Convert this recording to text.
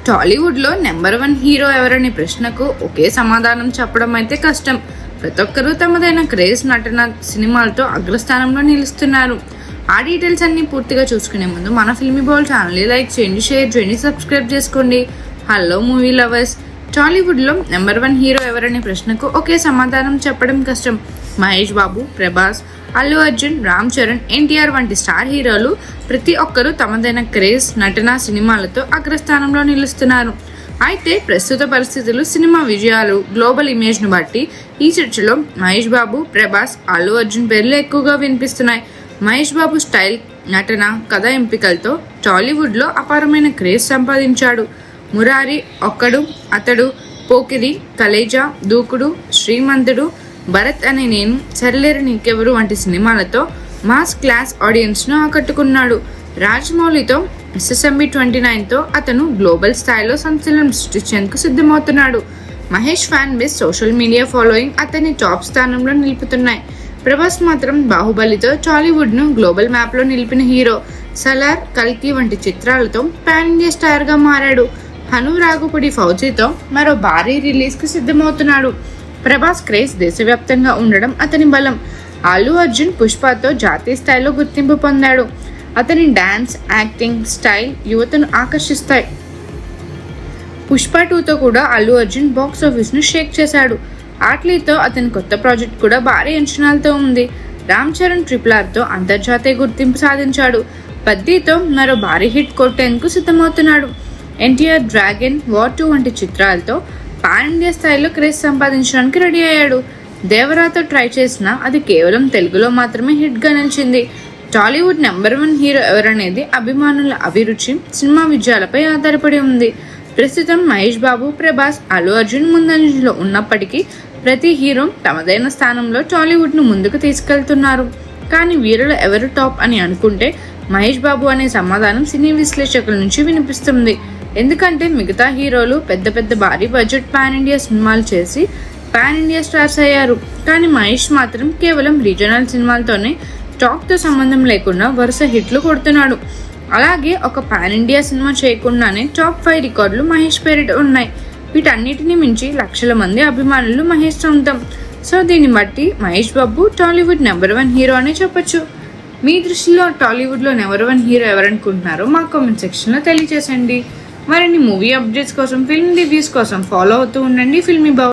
టాలీవుడ్లో number 1 hero ఎవరనే ప్రశ్నకు ఒకే సమాధానం చెప్పడం అయితే కష్టం. ప్రతి ఒక్కరూ తమదైన క్రేజ్ నటన సినిమాలతో అగ్రస్థానంలో నిలుస్తున్నారు. ఆ డీటెయిల్స్ అన్ని పూర్తిగా చూసుకునే ముందు మన ఫిల్మీ బౌల్ ఛానల్ని లైక్ చేయండి, షేర్ చేయండి, సబ్స్క్రైబ్ చేసుకోండి. హలో మూవీ లవర్స్, టాలీవుడ్లో నెంబర్ 1 హీరో ఎవరనే ప్రశ్నకు ఒకే సమాధానం చెప్పడం కష్టం. మహేష్ బాబు, ప్రభాస్, అల్లు అర్జున్, రామ్ చరణ్, ఎన్టీఆర్ వంటి స్టార్ హీరోలు ప్రతి ఒక్కరూ తమదైన క్రేజ్ నటన సినిమాలతో అగ్రస్థానంలో నిలుస్తున్నారు. అయితే ప్రస్తుత పరిస్థితులు, సినిమా విజయాలు, గ్లోబల్ ఇమేజ్ను బట్టి ఈ చర్చలో మహేష్ బాబు, ప్రభాస్, అల్లు అర్జున్ పేర్లు ఎక్కువగా వినిపిస్తున్నాయి. మహేష్ బాబు స్టైల్, నటన, కథ ఎంపికలతో టాలీవుడ్లో అపారమైన క్రేజ్ సంపాదించాడు. మురారి, ఒక్కడు, అతడు, పోకిరి, కలేజా, దూకుడు, శ్రీమంతుడు, భరత్ అనే నేను, సరిలేరు నీకెవరు వంటి సినిమాలతో మాస్ క్లాస్ ఆడియన్స్ను ఆకట్టుకున్నాడు. రాజమౌళితో SSMB 29తో అతను గ్లోబల్ స్థాయిలో సంచలనం సృష్టించేందుకు సిద్ధమవుతున్నాడు. Mahesh fan base, social media following అతన్ని టాప్ స్థానంలో నిలుపుతున్నాయి. ప్రభాస్ మాత్రం బాహుబలితో టాలీవుడ్ను గ్లోబల్ మ్యాప్లో నిలిపిన హీరో. సలార్, కల్కి వంటి చిత్రాలతో పాన్ ఇండియా స్టార్గా మారాడు. హను రాఘుపూడి ఫౌజీతో మరో భారీ రిలీజ్కి సిద్ధమవుతున్నాడు. ప్రభాస్ క్రేజ్ దేశవ్యాప్తంగా ఉండడం అతని బలం. అల్లు అర్జున్ పుష్పతో జాతీయ స్థాయిలో గుర్తింపు పొందాడు. అతని డాన్స్, యాక్టింగ్ స్టైల్ యువతను ఆకర్షిస్తాయి. పుష్ప 2తో కూడా అల్లు అర్జున్ బాక్స్ ఆఫీస్ను షేక్ చేశాడు. ఆట్లీతో అతని కొత్త ప్రాజెక్ట్ కూడా భారీ అంచనాలతో ఉంది. రామ్ చరణ్ RRRతో అంతర్జాతీయ గుర్తింపు సాధించాడు. బద్దీతో మరో భారీ హిట్ కొట్టేందుకు సిద్ధమవుతున్నాడు. ఎన్టీఆర్ డ్రాగన్, వార్ 2 వంటి చిత్రాలతో పాన్ ఇండియా స్థాయిలో క్రేజ్ సంపాదించడానికి రెడీ అయ్యాడు. దేవరాతో ట్రై చేసినా అది కేవలం తెలుగులో మాత్రమే హిట్గా నిలిచింది. టాలీవుడ్ నెంబర్ 1 హీరో ఎవరనేది అభిమానుల అభిరుచి, సినిమా విజయాలపై ఆధారపడి ఉంది. ప్రస్తుతం మహేష్ బాబు, ప్రభాస్, అల్లు అర్జున్ ముందంజలో ఉన్నప్పటికీ ప్రతి హీరో తమదైన స్థానంలో టాలీవుడ్ను ముందుకు తీసుకెళ్తున్నారు. కానీ వీరిలో ఎవరు టాప్ అని అనుకుంటే మహేష్ బాబు అనే సమాధానం సినీ విశ్లేషకుల నుంచి వినిపిస్తుంది. ఎందుకంటే మిగతా హీరోలు పెద్ద పెద్ద భారీ బడ్జెట్ పాన్ ఇండియా సినిమాలు చేసి పాన్ ఇండియా స్టార్స్ అయ్యారు. కానీ మహేష్ మాత్రం కేవలం రీజనల్ సినిమాలతోనే టాక్తో సంబంధం లేకుండా వరుస హిట్లు కొడుతున్నాడు. అలాగే ఒక పాన్ ఇండియా సినిమా చేయకుండానే టాప్ 5 రికార్డులు మహేష్ పేరిట ఉన్నాయి. వీటన్నిటిని మించి లక్షల మంది అభిమానులు మహేష్ సొంతం. సో దీన్ని బట్టి మహేష్ బాబు టాలీవుడ్ నెంబర్ 1 హీరో అనే చెప్పొచ్చు. మీ దృష్టిలో టాలీవుడ్లో నెంబర్ 1 హీరో ఎవరనుకుంటున్నారో మా కామెంట్ సెక్షన్లో తెలియజేసండి. మరిన్ని మూవీ అప్డేట్స్ కోసం, ఫిల్మ్ రివ్యూస్ కోసం ఫాలో అవుతూ ఉండండి ఫిల్మీ బౌల్.